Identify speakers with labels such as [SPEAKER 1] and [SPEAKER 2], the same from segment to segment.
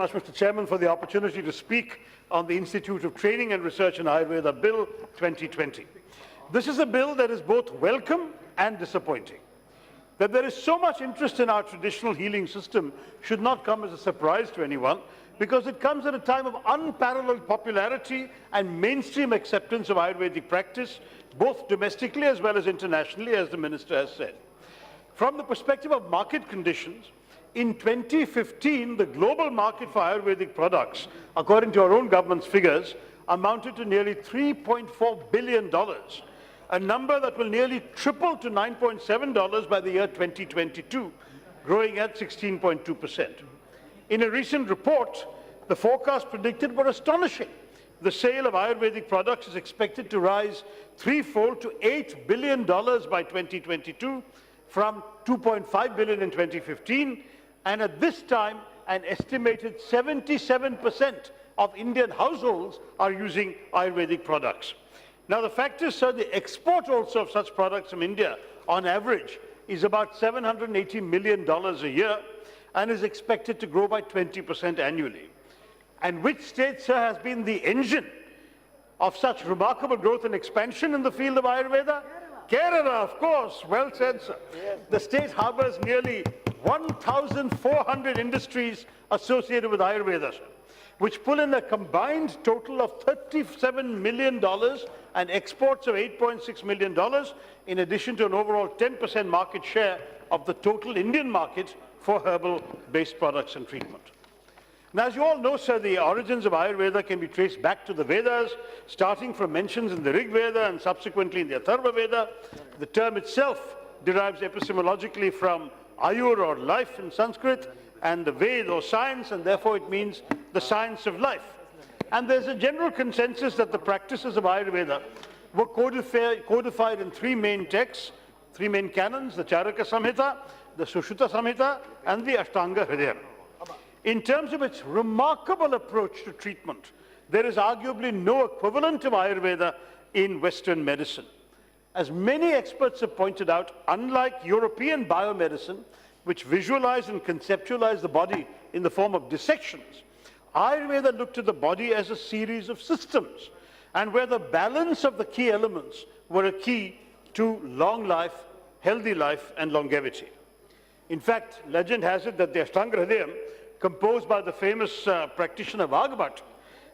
[SPEAKER 1] much, Mr. Chairman, for the opportunity to speak on the Institute of Training and Research in Ayurveda Bill 2020. This is a bill that is both welcome and disappointing. That there is so much interest in our traditional healing system should not come as a surprise to anyone, because it comes at a time of unparalleled popularity and mainstream acceptance of Ayurvedic practice, both domestically as well as internationally, as the Minister has said. From the perspective of market conditions, in 2015, the global market for Ayurvedic products, according to our own government's figures, amounted to nearly $3.4 billion, a number that will nearly triple to $9.7 by the year 2022, growing at 16.2%. In a recent report, the forecasts predicted were astonishing. The sale of Ayurvedic products is expected to rise threefold to $8 billion by 2022, from $2.5 billion in 2015, and at this time, an estimated 77% of Indian households are using Ayurvedic products. Now, the fact is, sir, the export also of such products from India, on average, is about $780 million a year and is expected to grow by 20% annually. And which state, sir, has been the engine of such remarkable growth and expansion in the field of Ayurveda? Kerala, of course. Well said, sir. Yes. The state harbors nearly 1,400 industries associated with Ayurveda, sir, which pull in a combined total of $37 million and exports of $8.6 million, in addition to an overall 10% market share of the total Indian market for herbal-based products and treatment. Now, as you all know, sir, the origins of Ayurveda can be traced back to the Vedas, starting from mentions in the Rig Veda and subsequently in the Atharva Veda. The term itself derives epistemologically from Ayur, or life in Sanskrit, and the Ved, or science, and therefore it means the science of life. And there's a general consensus that the practices of Ayurveda were codified in three main texts, three main canons: the Charaka Samhita, the Sushruta Samhita, and the Ashtanga Hridayam. In terms of its remarkable approach to treatment, there is arguably no equivalent of Ayurveda in Western medicine. As many experts have pointed out, unlike European biomedicine, which visualize and conceptualize the body in the form of dissections, Ayurveda looked at the body as a series of systems, and where the balance of the key elements were a key to long life, healthy life, and longevity. In fact, legend has it that the Ashtanga Hridayam, composed by the famous practitioner Vagabhat,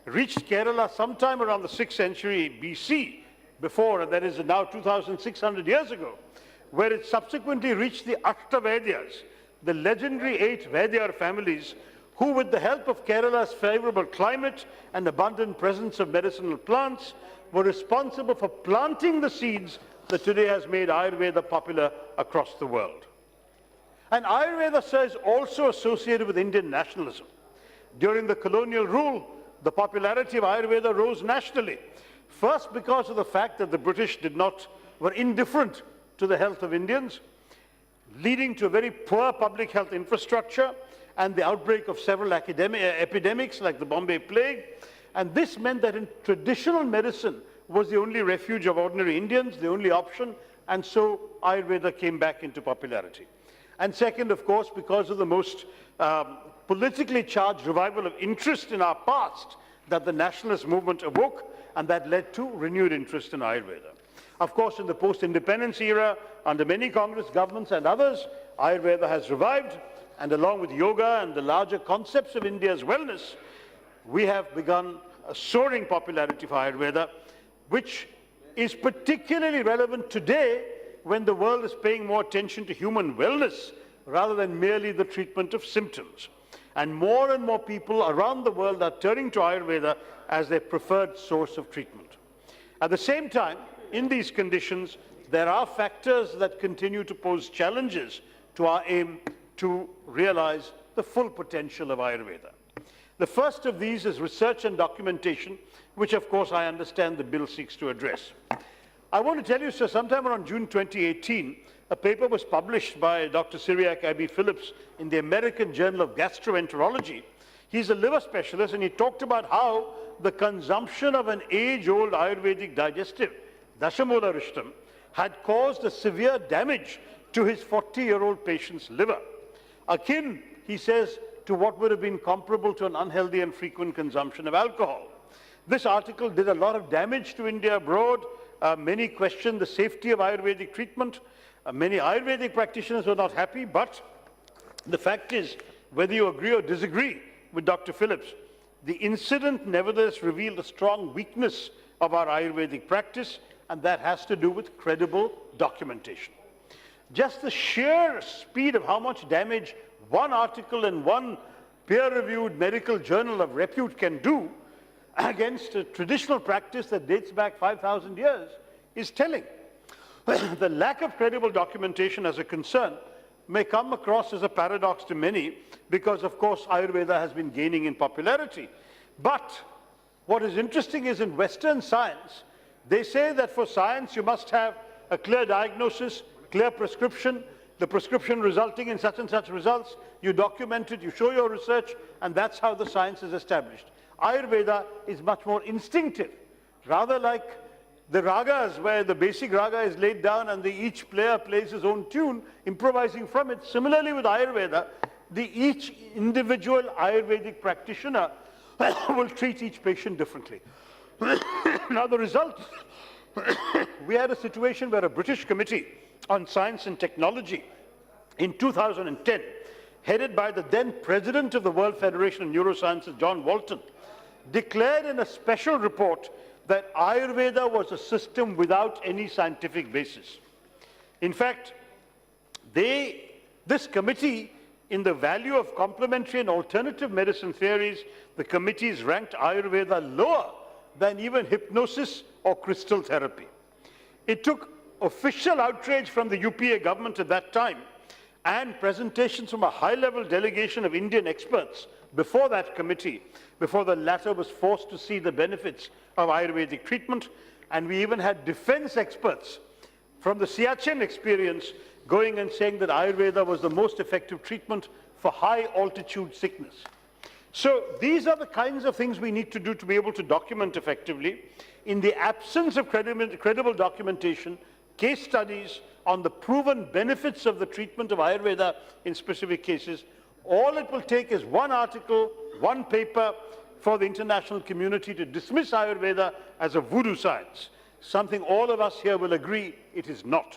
[SPEAKER 1] reached Kerala sometime around the 6th century BC, that is now 2,600 years ago, where it subsequently reached the Ashtavadyas, the legendary 8 Vaidya families, who, with the help of Kerala's favorable climate and abundant presence of medicinal plants, were responsible for planting the seeds that today has made Ayurveda popular across the world. And Ayurveda, sir, is also associated with Indian nationalism. During the colonial rule, the popularity of Ayurveda rose nationally. First, because of the fact that the British were indifferent to the health of Indians, leading to a very poor public health infrastructure and the outbreak of several epidemics like the Bombay Plague. And this meant that in traditional medicine was the only refuge of ordinary Indians, the only option, and so Ayurveda came back into popularity. And second, of course, because of the most politically charged revival of interest in our past that the nationalist movement awoke, and that led to renewed interest in Ayurveda. Of course, in the post-independence era, under many Congress governments and others, Ayurveda has revived, and along with yoga and the larger concepts of India's wellness, we have begun a soaring popularity for Ayurveda, which is particularly relevant today when the world is paying more attention to human wellness rather than merely the treatment of symptoms. And more people around the world are turning to Ayurveda as their preferred source of treatment. At the same time, in these conditions, there are factors that continue to pose challenges to our aim to realize the full potential of Ayurveda. The first of these is research and documentation, which of course I understand the bill seeks to address. I want to tell you, sir, sometime around June 2018, a paper was published by Dr. Cyriac Abbey Phillips in the American Journal of Gastroenterology. He's a liver specialist, and he talked about how the consumption of an age-old Ayurvedic digestive, Dashamula Rishtam, had caused a severe damage to his 40-year-old patient's liver, akin, he says, to what would have been comparable to an unhealthy and frequent consumption of alcohol. This article did a lot of damage to India abroad. Many questioned the safety of Ayurvedic treatment. Many Ayurvedic practitioners were not happy, but the fact is, whether you agree or disagree with Dr. Phillips, the incident nevertheless revealed a strong weakness of our Ayurvedic practice, and that has to do with credible documentation. Just the sheer speed of how much damage one article in one peer-reviewed medical journal of repute can do against a traditional practice that dates back 5,000 years is telling. The lack of credible documentation as a concern may come across as a paradox to many because, of course, Ayurveda has been gaining in popularity. But what is interesting is in Western science, they say that for science you must have a clear diagnosis, clear prescription, the prescription resulting in such and such results, you document it, you show your research, and that's how the science is established. Ayurveda is much more instinctive, rather like the ragas, where the basic raga is laid down and each player plays his own tune, improvising from it. Similarly with Ayurveda, each individual Ayurvedic practitioner will treat each patient differently. Now the result, we had a situation where a British committee on Science and Technology in 2010, headed by the then president of the World Federation of Neurosciences, John Walton, declared in a special report that Ayurveda was a system without any scientific basis. In fact, this committee, in the value of complementary and alternative medicine theories, the committees ranked Ayurveda lower than even hypnosis or crystal therapy. It took official outrage from the UPA government at that time and presentations from a high-level delegation of Indian experts before that committee, before the latter was forced to see the benefits of Ayurvedic treatment. And we even had defense experts from the Siachen experience going and saying that Ayurveda was the most effective treatment for high-altitude sickness. So these are the kinds of things we need to do to be able to document effectively. In the absence of credible documentation, case studies on the proven benefits of the treatment of Ayurveda in specific cases, all it will take is one article, one paper for the international community to dismiss Ayurveda as a voodoo science, something all of us here will agree it is not.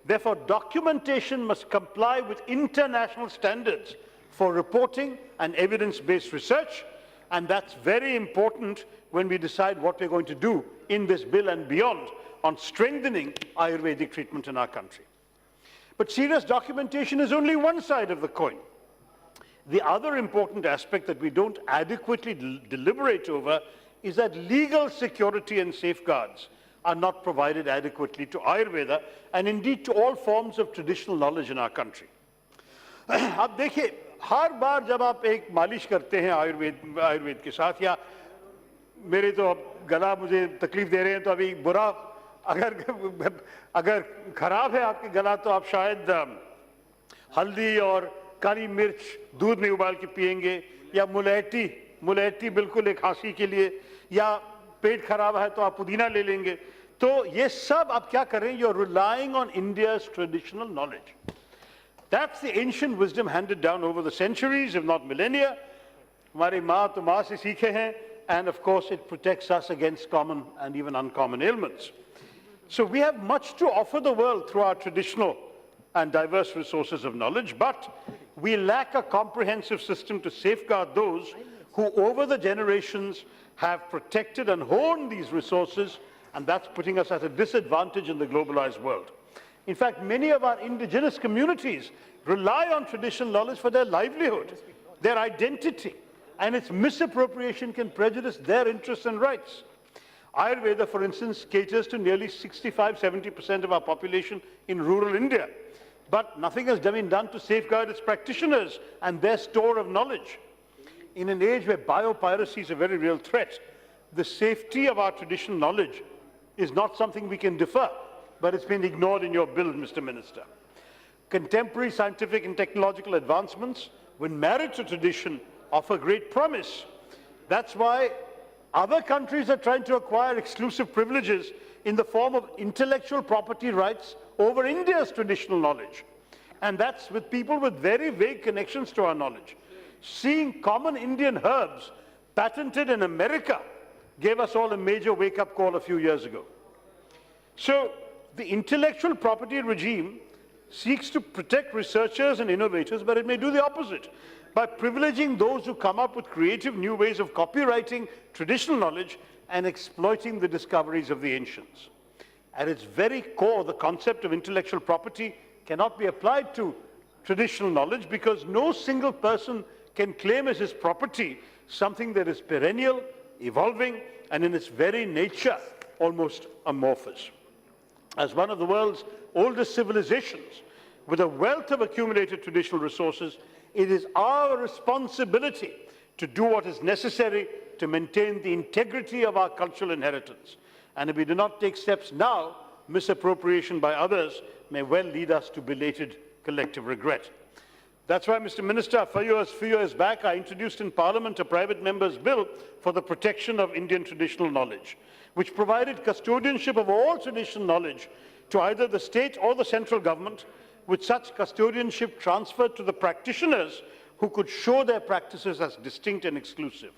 [SPEAKER 1] Therefore, documentation must comply with international standards for reporting and evidence-based research, and that's very important when we decide what we're going to do in this bill and beyond on strengthening Ayurvedic treatment in our country. But serious documentation is only one side of the coin. The other important aspect that we don't adequately deliberate over is that legal security and safeguards are not provided adequately to Ayurveda and indeed to all forms of traditional knowledge in our country. अब देखिए, हर बार जब आप एक मालिश करते हैं आयुर्वेद के साथ, या मेरे तो अब गला मुझे तकलीफ दे रहे हैं, तो अभी बुरा अगर खराब है आपके गला, तो आप शायद हल्दी और काली मिर्च दूध में उबाल के पिएंगे, या मुलैठी बिल्कुल एक खांसी के लिए, या पेट खराब है तो आप पुदीना ले लेंगे. तो ये सब आप क्या कर रहे हैं? You're relying on India's traditional knowledge. That's the ancient wisdom handed down over the centuries, if not millennia. हमारी माँ तो माँ से सीखे हैं, and of course it protects us against common and even uncommon ailments. So we have much to offer the world through our traditional and diverse resources of knowledge, but we lack a comprehensive system to safeguard those who over the generations have protected and honed these resources, and that's putting us at a disadvantage in the globalized world. In fact, many of our indigenous communities rely on traditional knowledge for their livelihood, their identity, and its misappropriation can prejudice their interests and rights. Ayurveda, for instance, caters to nearly 65–70% of our population in rural India, but nothing has been done to safeguard its practitioners and their store of knowledge. In an age where biopiracy is a very real threat, the safety of our traditional knowledge is not something we can defer, but it's been ignored in your bill, Mr. Minister. Contemporary scientific and technological advancements, when married to tradition, offer great promise. That's why other countries are trying to acquire exclusive privileges in the form of intellectual property rights over India's traditional knowledge. And that's with people with very vague connections to our knowledge. seeing common Indian herbs patented in America gave us all a major wake-up call a few years ago. So the intellectual property regime seeks to protect researchers and innovators, but it may do the opposite by privileging those who come up with creative new ways of copywriting traditional knowledge and exploiting the discoveries of the ancients. At its very core, the concept of intellectual property cannot be applied to traditional knowledge because no single person can claim as his property something that is perennial, evolving, and in its very nature almost amorphous. As one of the world's oldest civilizations, with a wealth of accumulated traditional resources, it is our responsibility to do what is necessary to maintain the integrity of our cultural inheritance. And if we do not take steps now, misappropriation by others may well lead us to belated collective regret. That's why, Mr. Minister, a few years back, I introduced in Parliament a private member's bill for the protection of Indian traditional knowledge, which provided custodianship of all traditional knowledge to either the state or the central government, with such custodianship transferred to the practitioners who could show their practices as distinct and exclusive.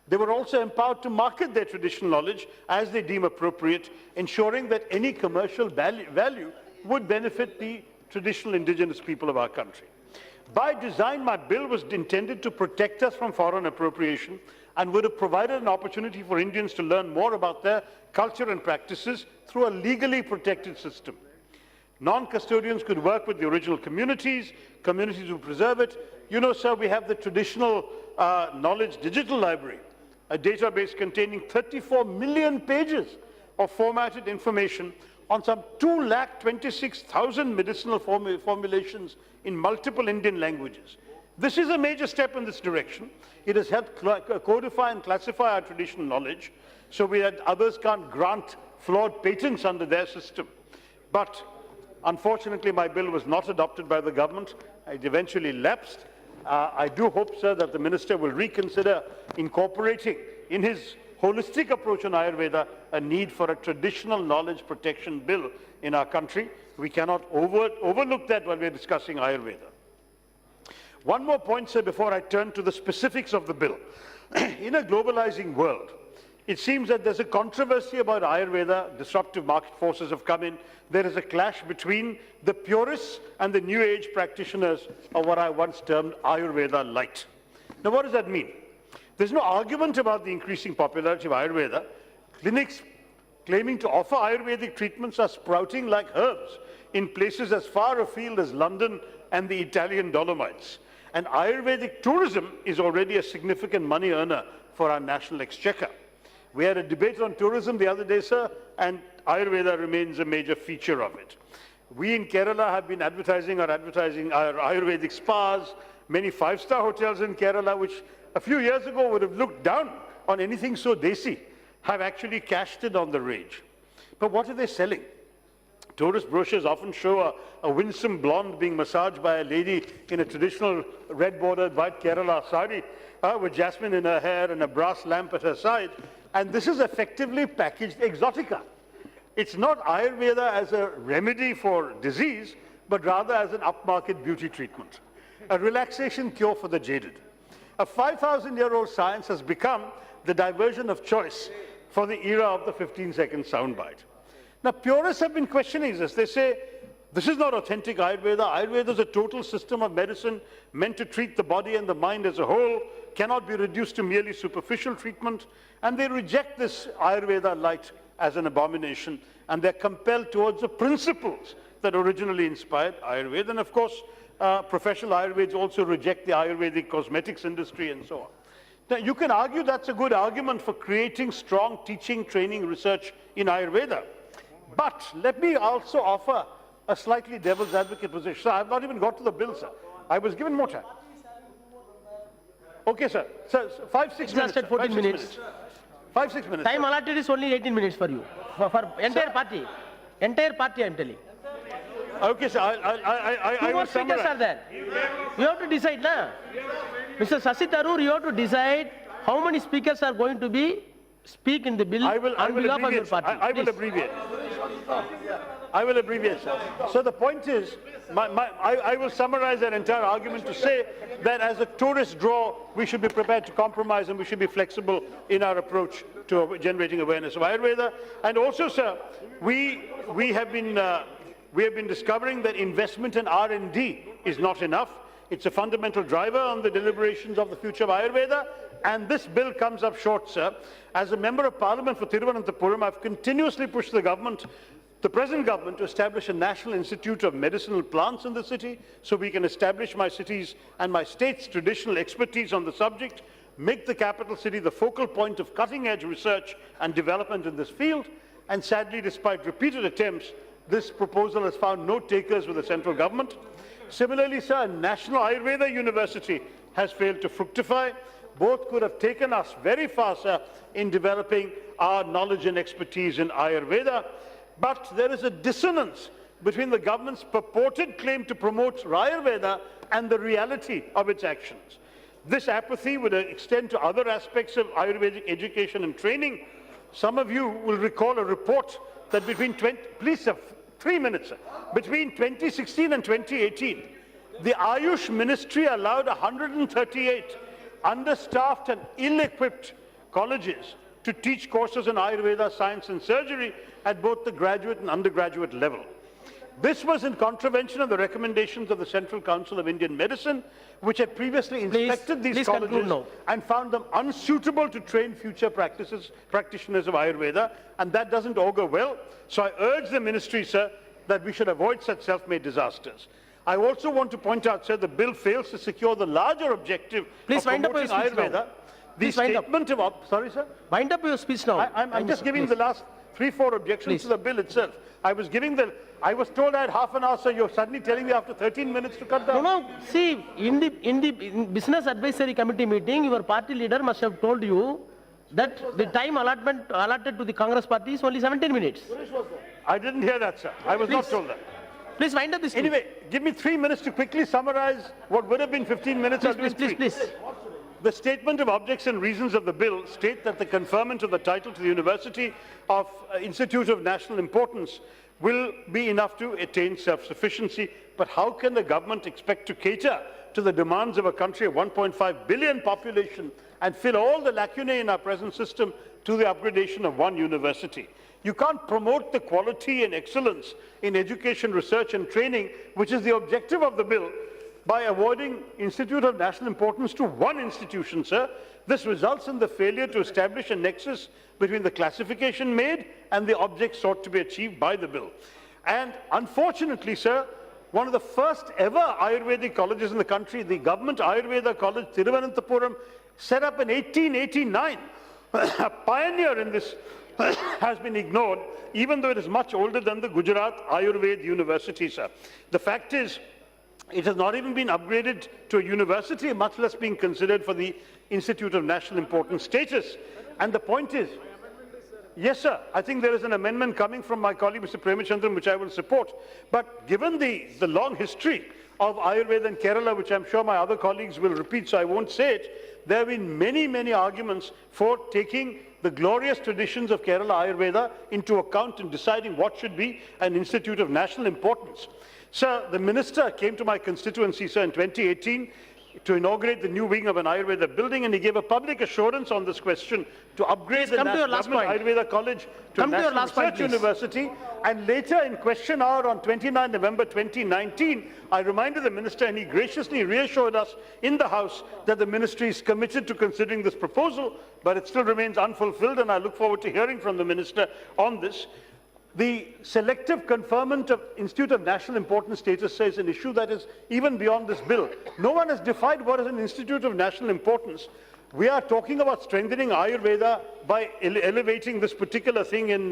[SPEAKER 1] They were also empowered to market their traditional knowledge as they deem appropriate, ensuring that any commercial value would benefit the traditional indigenous people of our country. By design, my bill was intended to protect us from foreign appropriation and would have provided an opportunity for Indians to learn more about their culture and practices through a legally protected system. Non-custodians could work with the original communities would preserve it. You know, sir, we have the traditional knowledge digital library, a database containing 34 million pages of formatted information on some 226,000 medicinal formulations in multiple Indian languages. This is a major step in this direction. It has helped codify and classify our traditional knowledge so that others can't grant flawed patents under their system. But unfortunately, my bill was not adopted by the government. It eventually lapsed. I do hope, sir, that the minister will reconsider incorporating in his holistic approach on Ayurveda a need for a traditional knowledge protection bill in our country. We cannot overlook that when we're discussing Ayurveda. One more point, sir, before I turn to the specifics of the bill. In a globalizing world, it seems that there's a controversy about Ayurveda. Disruptive market forces have come in. There is a clash between the purists and the New Age practitioners of what I once termed Ayurveda light. Now, what does that mean? There's no argument about the increasing popularity of Ayurveda. Clinics claiming to offer Ayurvedic treatments are sprouting like herbs in places as far afield as London and the Italian Dolomites. And Ayurvedic tourism is already a significant money earner for our national exchequer. We had a debate on tourism the other day, sir, and Ayurveda remains a major feature of it. We in Kerala have been advertising our Ayurvedic spas. Many five-star hotels in Kerala, which a few years ago would have looked down on anything so desi, have actually cashed in on the rage. But what are they selling? Tourist brochures often show a winsome blonde being massaged by a lady in a traditional red-bordered white Kerala sari with jasmine in her hair and a brass lamp at her side. And this is effectively packaged exotica. It's not Ayurveda as a remedy for disease, but rather as an upmarket beauty treatment, a relaxation cure for the jaded. A 5,000-year-old science has become the diversion of choice for the era of the 15-second soundbite. Now, purists have been questioning this. They say, this is not authentic Ayurveda. Ayurveda is a total system of medicine meant to treat the body and the mind as a whole, cannot be reduced to merely superficial treatment. And they reject this Ayurveda light as an abomination, and they're compelled towards the principles that originally inspired Ayurveda. And of course, professional Ayurveds also reject the Ayurvedic cosmetics industry and so on. Now, you can argue that's a good argument for creating strong teaching, training, research in Ayurveda. But let me also offer a slightly devil's advocate position. Sir, I've not even got to the bill, sir. I was given more time. Okay, sir. Sir, 5-6 minutes.
[SPEAKER 2] Just 14 minutes.
[SPEAKER 1] 5-6 minutes.
[SPEAKER 2] Time allotted is only 18 minutes for you. For entire party. Entire party, I'm telling.
[SPEAKER 1] Okay, sir. I
[SPEAKER 2] Two more
[SPEAKER 1] will
[SPEAKER 2] speakers
[SPEAKER 1] summarize.
[SPEAKER 2] are there. You have to decide, na? Mr. Shashi Tharoor, you have to decide how many speakers are going to be speak in the bill on behalf of your party.
[SPEAKER 1] I will
[SPEAKER 2] Please.
[SPEAKER 1] abbreviate. I will abbreviate, sir. So the point is, I will summarize that entire argument to say that as a tourist draw, we should be prepared to compromise and we should be flexible in our approach to generating awareness of Ayurveda. And also, sir, we have been discovering that investment in R&D is not enough. It's a fundamental driver on the deliberations of the future of Ayurveda, and this bill comes up short, sir. As a member of Parliament for Thiruvananthapuram, I've continuously pushed the present government, to establish a National Institute of Medicinal Plants in the city, so we can establish my city's and my state's traditional expertise on the subject, make the capital city the focal point of cutting-edge research and development in this field. And sadly, despite repeated attempts, this proposal has found no takers with the central government. Similarly, sir, a National Ayurveda University has failed to fructify. Both could have taken us very far, sir, in developing our knowledge and expertise in Ayurveda. But there is a dissonance between the government's purported claim to promote Ayurveda and the reality of its actions. This apathy would extend to other aspects of Ayurvedic education and training. Some of you will recall a report that between 3 minutes, sir. Between 2016 and 2018, the Ayush Ministry allowed 138 understaffed and ill-equipped colleges to teach courses in Ayurveda, science and surgery at both the graduate and undergraduate level. This was in contravention of the recommendations of the Central Council of Indian Medicine, which had previously inspected these colleges and found them unsuitable to train future practitioners of Ayurveda, and that doesn't augur well. So I urge the ministry, sir, that we should avoid such self-made disasters. I also want to point out, sir, the bill fails to secure the larger objective of promoting Ayurveda. The statement of... Sorry, sir?
[SPEAKER 2] Wind up your speech now.
[SPEAKER 1] I'm just giving the last 3-4 objections to the bill itself. I was told I had half an hour, sir. You're suddenly telling me after 13 minutes to cut down.
[SPEAKER 2] No. See, in the Business Advisory Committee meeting, your party leader must have told you that the time allotted to the Congress party is only 17 minutes.
[SPEAKER 1] I didn't hear that, sir. I was not told that.
[SPEAKER 2] Please wind up this.
[SPEAKER 1] Anyway, give me 3 minutes to quickly summarize what would have been 15 minutes.
[SPEAKER 2] Please.
[SPEAKER 1] The statement of objects and reasons of the bill state that the conferment of the title to the University of Institute of National Importance will be enough to attain self-sufficiency. But how can the government expect to cater to the demands of a country of 1.5 billion population and fill all the lacunae in our present system to the upgradation of one university? You can't promote the quality and excellence in education, research and training, which is the objective of the bill, by awarding Institute of National Importance to one institution, sir. This results in the failure to establish a nexus between the classification made and the objects sought to be achieved by the bill. And unfortunately, sir, one of the first ever Ayurvedic colleges in the country, the Government Ayurveda College, Thiruvananthapuram, set up in 1889, a pioneer in this, has been ignored, even though it is much older than the Gujarat Ayurveda University, sir. The fact is, it has not even been upgraded to a university, much less being considered for the Institute of National Importance status. And the point is, yes, sir, I think there is an amendment coming from my colleague, Mr. Premachandran, which I will support. But given the long history of Ayurveda in Kerala, which I'm sure my other colleagues will repeat, so I won't say it, there have been many arguments for taking the glorious traditions of Kerala Ayurveda into account in deciding what should be an institute of national importance. Sir, the minister came to my constituency, sir, in 2018 to inaugurate the new wing of an Ayurveda building, and he gave a public assurance on this question to upgrade the National Ayurveda College to a National Research University. And later in question hour on 29 November 2019, I reminded the minister, and he graciously reassured us in the House that the ministry is committed to considering this proposal, but it still remains unfulfilled, and I look forward to hearing from the minister on this. The selective conferment of Institute of National Importance status is an issue that is even beyond this bill. No one has defined what is an Institute of National Importance. We are talking about strengthening Ayurveda by elevating this particular thing in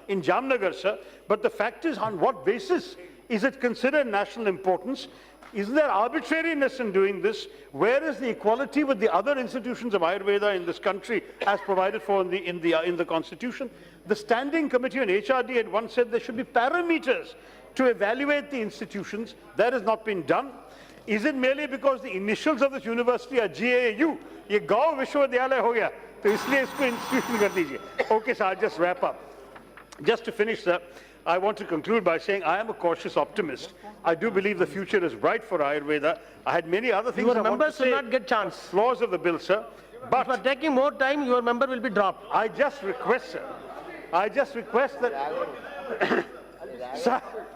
[SPEAKER 1] Jamnagar, sir. But the fact is, on what basis is it considered national importance? Isn't there arbitrariness in doing this? Where is the equality with the other institutions of Ayurveda in this country as provided for in the Constitution? The Standing Committee on HRD had once said there should be parameters to evaluate the institutions. That has not been done. Is it merely because the initials of this university are GAU? ये गाँव विश्वविद्यालय हो गया, तो इसलिए इसको institution कर दीजिए. Okay, sir, I'll just wrap up. Just to finish, sir, I want to conclude by saying I am a cautious optimist. I do believe the future is bright for Ayurveda. I had many other things
[SPEAKER 2] Your
[SPEAKER 1] I want to
[SPEAKER 2] members will
[SPEAKER 1] say.
[SPEAKER 2] not get chance.
[SPEAKER 1] Flaws of the bill, sir.
[SPEAKER 2] If you are taking more time, your member will be dropped.
[SPEAKER 1] I just request, sir. I just request that.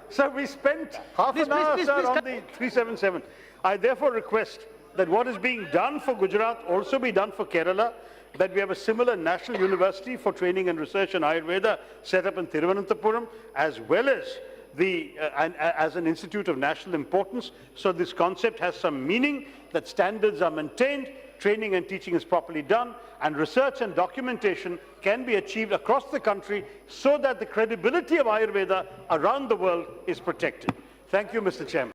[SPEAKER 1] Sir, we spent half
[SPEAKER 2] Please,
[SPEAKER 1] an hour,
[SPEAKER 2] please,
[SPEAKER 1] sir,
[SPEAKER 2] please,
[SPEAKER 1] on the 377. I therefore request that what is being done for Gujarat also be done for Kerala, that we have a similar national university for training and research in Ayurveda set up in Thiruvananthapuram, as well as as an institute of national importance. So this concept has some meaning, that standards are maintained, training and teaching is properly done, and research and documentation can be achieved across the country so that the credibility of Ayurveda around the world is protected. Thank you, Mr. Chairman.